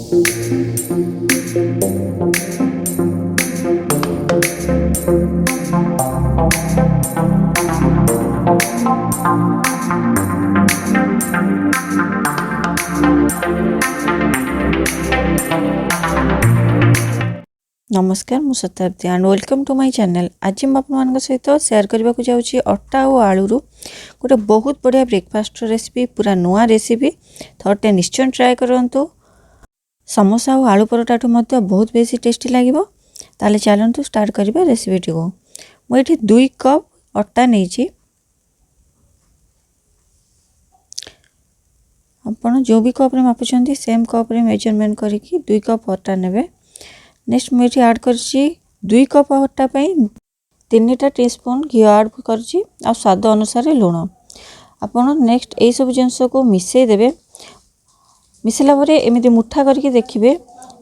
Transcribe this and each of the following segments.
नमस्कार मु Shatabdi and welcome to my channel. आज मुझे सहित शेयर करने को जाऊँगी अटा और आलू गोटे बहुत बढ़िया ब्रेकफास्ट रेसिपी, पूरा नुआ रेसिपी। थोड़े निश्चय ट्राए करूँ। समोसा और आलू परोटा बहुत बेसी टेस्टी लगे। ताले चलतु स्टार्ट करवा रेसिपीटी को। मुझे 2 कप अटा नहीं, आपड़ जो भी कप मापुंट सेम कप मेजरमेंट करके 2 कप अटा ने। नेक्स्ट मुझे ऐड कर 2 कप अटा 3टा टीस्पून घी ऐड कर स्वाद अनुसार लुण। आपड़ नेक्स्ट यही सब जिनस को मिसई देवे। मिसला एमती मुठा करके देखिए,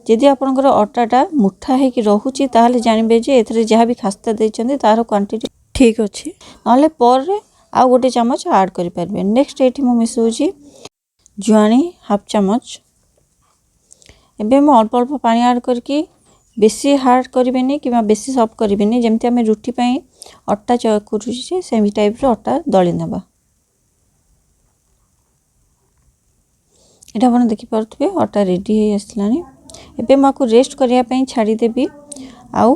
जदि आपंकर अटाटा मुठा होगी रोचे ताहले जानबे जे एथरे जहाँ भी खास्ता देइछन्ते तार क्वांटिटी ठीक अच्छे, ना पर आउ गोटे चामच ऐड करें। नेक्स्ट ये मिसाऊँगी जुआनी हाफ चामच। एबे मैं अल्प अल्प पानी ऐड करके बेसी हार्ड करें कि बेसी सॉफ्ट करें, जमती आम रुटी अटा चकुचे सेमी टाइप अटा दली नेबा। यहाँ आप देखिपे अटा रेडी हो आसलानी। एबे माको रेस्ट करने छाड़देवी आउ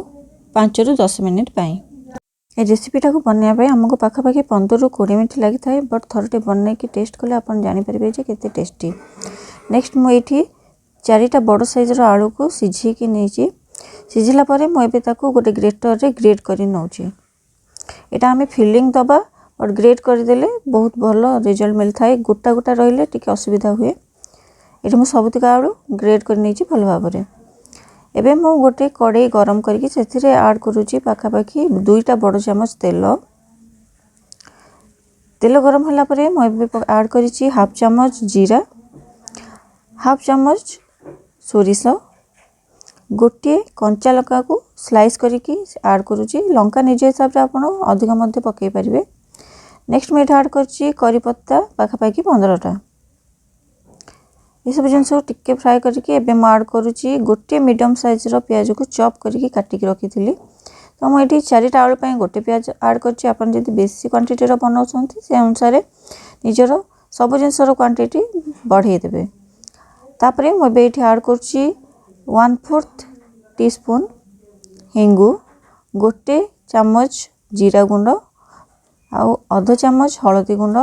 5 ରୁ 10 मिनिट। ये रेसिपीटा को बनवाई आमको पाखापाखि 15 ରୁ 20 मिनिट लगी था, बट थरटे बनने की टेस्ट कले आप जानीपारे केते टेस्टी। नेक्स्ट मुझे 4टा बड़ साइजर आलू को सिझेकी नहीं, सिझिला परे मुझे गोटे ग्रेटर रे ग्रेट कर नौची। यहाँ आम फिलिंग दबा और ग्रेट करदेले बहुत भल रिजल्ट मिलता है। गोटा गोटा रहिले टिके असुविधा हुए। ये मुझे सबुतिक आलू ग्रेट कर नहीं भल भाव में। एबे मु गोटे कड़ाई गरम करके से ऐड करुच्ची पाखापाखि 2टा बड़ चामच तेल। तेल गरम होला परे मुझे ऐड करिछि हाफ चामच जीरा, हाफ चामच सोरिष, गोटे कंचा लंका को स्लाइस करके ऐड करुच्ची। लंका निज हिसाब से आप अधिक मध्य पकई पारे। नेक्स्ट मुझे ऐड करी करी पत्ता पाखापाखि 15टा। ये सब जिन टिके फ्राए करके एबे मैं ऐड करुच्ची गोटे मीडियम साइजर प्याज को चॉप करके काटिक रखी थी। तो मुझे 4टा आलू पर गोटे प्याज ऐड करछि। आपन जदि बेसी क्वांटिटी बनाउछन्ती से अनुसार निजर सब जिनसर क्वांटिटी बढ़ाई देबे। तापरे मुझे ये ऐड करुच्ची 1/4 टीस्पून हिंगु, गोटे चामच जीरा गुंड, आउ आधा चामच हलदी गुंड,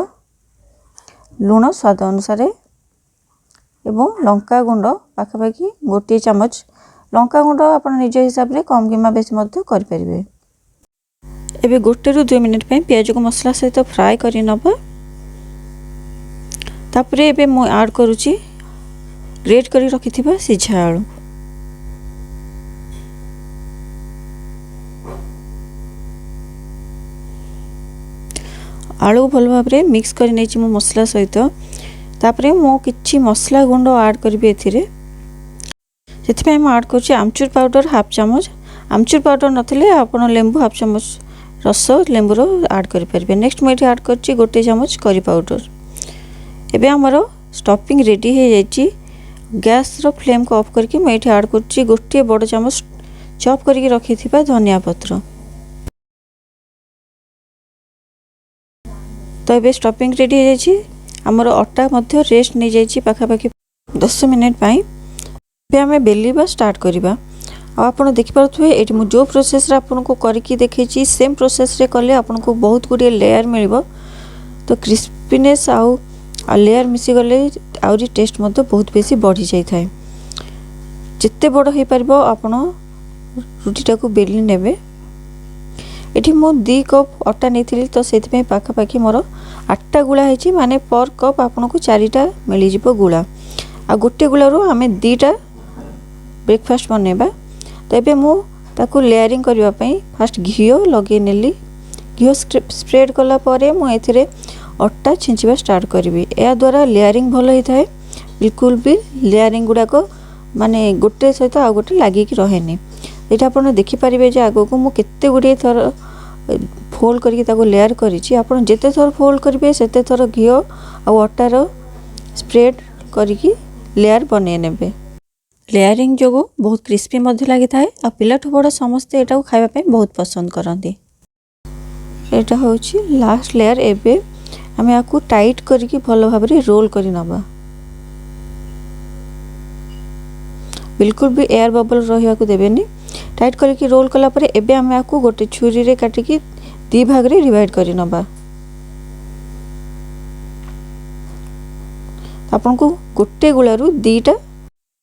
लुण स्वाद अनुसार एवं लंका गुंड पाखापाखि गोटे चामच। लंका गुंड आप निज हिसाब से कम कि बेसी करें। एबे 1 ରୁ 2 मिनिट प्याज को मसला सहित फ्राए कर नबा। तापरे एबे मु ऐड करुच्ची ग्रेट कर रखिथिबा सिझा आलू। आलू भल भाव में मिक्स कर नहीं मो मसला सहित। तापरे मो किछि मसला गुंड ऐड करी एथिरे। सेथिपे मैं ऐड करछि आमचूर पाउडर हाफ चामच। आमचूर पाउडर नथिले आपण लेंबू हाफ चामच रस लेंबूर ऐड करि परिबे। नेक्स्ट मैं ऐड करछि गोटे चामच करी पाउडर। एबे हमर स्टफिंग रेडी हो जाइछि। गैस रो फ्लेम को ऑफ करके मैं ऐड करछि गोटे बड़ चामच चॉप करके रखिथिबा धनिया पत्र। तो ये स्टफिंग रेडी हो जाइए। आमर अटा मध्य रेस्ट नहीं जाइए पाखापाखि 10 मिनिट। आम बेलिबा स्टार्ट करवा। आप देखिपे ये जो प्रोसेस आपको करके देखी सेम प्रोसेस रे कले आपको बहुत गुड़िए लेयर मिल। तो क्रिस्पीनेस आउ लेयर मिसीगले आउरी टेस्ट मध्य बहुत बेसी बढ़ी जाए। जिते बड़ हो पार आप रुटीटा को बेली नेबे। ये मु 2 कप अटा नहीं तो से पाखापाखि मोर 8टा गुला है, माने पर कप आपको 4टा मिल जाव गुला। आ गोटे गुलारू आम 2टा ब्रेकफास्ट बनवा। तो ये मुझे लेयरिंग करने फास्ट घी लगे नेली। घी स्प्रेड कलापर मुझे अटा छिंचवा स्टार्ट करी। या द्वारा लेयरिंग भल होता है। बिल्कुल भी लेयरिंग गुड़ाक माने गोटे सहित आ गोटे लगिक रहे। ये आप देखिपारे आग को मुझे गुड़िए थर फोल्ड करके लेयर करी। आप जिते थर फोल्ड करेंगे सेते थर घी और अटार स्प्रेड करके लेयर बन ने। लेयरिंग जो बहुत क्रिस्पी लगी था आ पिलाठू बड़ समस्ते यहाँ खावाई बहुत पसंद करती। यहाँ हूँ लास्ट लेयर। एबे आम या टाइट करके भल भाव रोल कर नवा। बिल्कुल भी एयर बबल रहा देवेनि। टाइट करके रोल कला परे एबे आम या गोटे छुरी रे काटिकी दी भाग रे डिवाइड कर नवा। आपन को गोटे गुलारू दीटा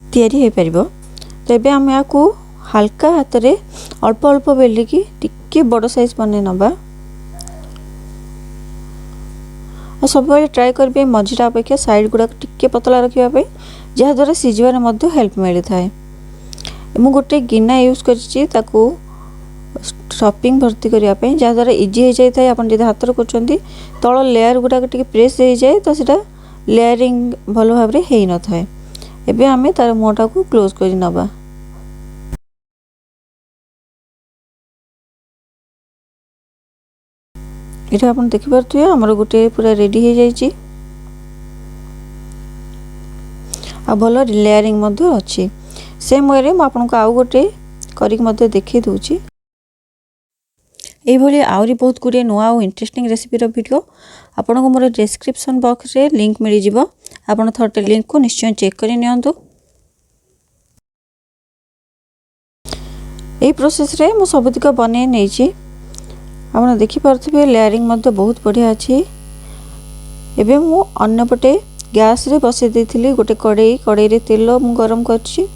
तैयारी हो पारिबो। तो एबे आम या हल्का हाथ रे अल्प अल्प बेलिकी टिके बड़ साइज बने नवा। और सब ट्राए करेंगे मझीरा अपेक्षा साइड गुड़ाक टिके पतला रखापी जहाद्वारा सीझार हेल्प मिलता है। मु गोटे गिना यूज करछि ताकू स्टफिंग भर्ती करने जहाद्वारा इजी हो जाए है। आपन जब हाथ कर तल लेयर गुड़ाक टिके प्रेस हो जाए तो सीटा लेयरिंग भल भाव हो न था। एबे आमे तार मुहटा को क्लोज कर नवा। ये आप देखिपे आमर गोटे पूरा रेडी हो जाइए। आ भल लेयरिंग अच्छी। सेम वे में आपको आउ गोटे करके देखी दूची। यही आहरी बहुत गुड़े नुआ और इंटरेस्टिंग रेसिपी वीडियो आपन को मोर डिस्क्रिप्शन बॉक्स रे लिंक मिल जिवो। आपन थोड़े लिंक को निश्चय चेक कर नियंतु। यही प्रोसेस रे मु सबुतिक बने नहीं। आप देखिपे लेयरिंग बहुत बढ़िया अच्छी। एबे मु अन्यपटे गैस रे बसई देथिली गोटे कड़ई रे तेल मु गरम करछि।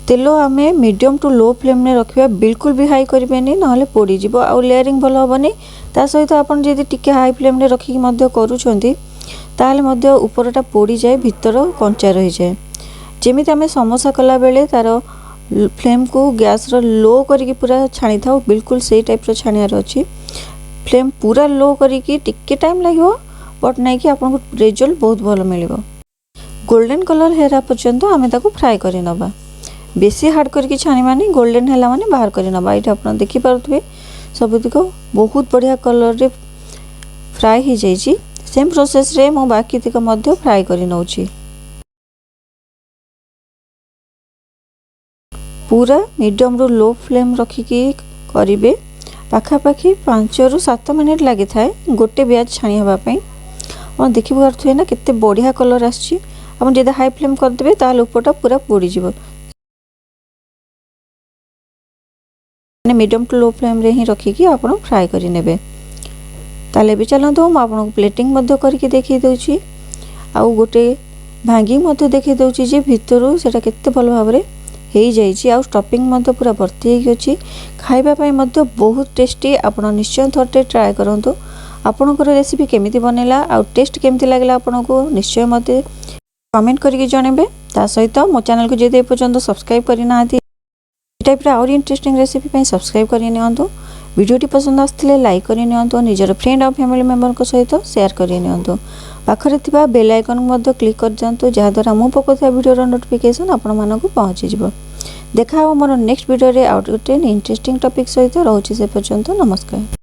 तेल आमे मीडियम टू लो फ्लेम में रखिबा। बिल्कुल भी हाई करिबेनी नहले पोड़ी जिवो आ लेयरिंग भल होबनी। ता सहित आपन जदि टिके हाई फ्लेम में रखिक मध्य करूछंती ताले मध्य ऊपरटा पोड़ी जाए भीतर कंचा रही जाए। जेमिति आमे समोसा कला बेले तार फ्लेम को गैस रो लो करके पूरा छाणी था। बिल्कुल से टाइप रो छाणियार अछि। फ्लेम पूरा लो करके टिके टाइम लागिवो बट नहीं कि आपको रिजल्ट बहुत भल मिलिबो। गोल्डन कलर हेरा पर्यंत आमे ताको फ्राई करि नबा। बेसी हार्ड करके छाणी गोल्डन हैला माने बाहर करि नबा। एटा आपन देखि पारुथबे सबुतिको बहुत बढ़िया कलर रे फ्राई हो जाइछि। सेम प्रोसेस रे मो बाकी तिक मध्य फ्राई करि नउछि। पूरा मीडियम रो लो फ्लेम रखिकी करिवे। पाखापाखि 5 ରୁ 7 मिनिट लगी था गोटे ब्याज छाणी होगापी। आप देखी पारे ना केते बढ़िया कलर आछि। आप जब हाई फ्लेम करदे ताल उपरटा पूरा पोड़ी जीव। मीडियम टू लो फ्लेम रे ही रखिकी आप फ्राए करि नेबे। ताले भी चलतो मु आपन प्लेटिंग मध्य करके देखि दउछि। आउ गोटे भांगी मध्य देखि दउछि जे भितरु सेटा केते भल भाबरे हो जाइए। आउ स्टफिंग मध्य पूरा भर्ती होगी। खाइबापी मध्य बहुत टेस्टी। आपड़ निश्चय थोड़े ट्राए करूँ। आपणकर रेसिपी केमिति बनैला आउ टेस्ट केमिति लागला आपन को निश्चय मत कमेंट करके जनइबे। ता सहित मो चैनल को जदि एपर्यंत सब्सक्राइब करना टाइप और इंटरेस्टिंग रेसिपी सब्सक्राइब कर नियंतु। वीडियोटी पसंद आसथिले लाइक कर नियंतु। निजर फ्रेंड और फैमिली मेंबर को सहित शेयर कर नियंतु। पाखरे थिबा बेल आइकन मध्य क्लिक कर जांतु जहाद्वारा मु पकोथा वीडियो नोटिफिकेशन आपण मानकु पहुंची जिवो। देखा हो मोर नेक्स्ट वीडियो रे आउट गोटे इंटरेस्टिंग टॉपिक सहित रहउछि। से पर्यंत नमस्कार।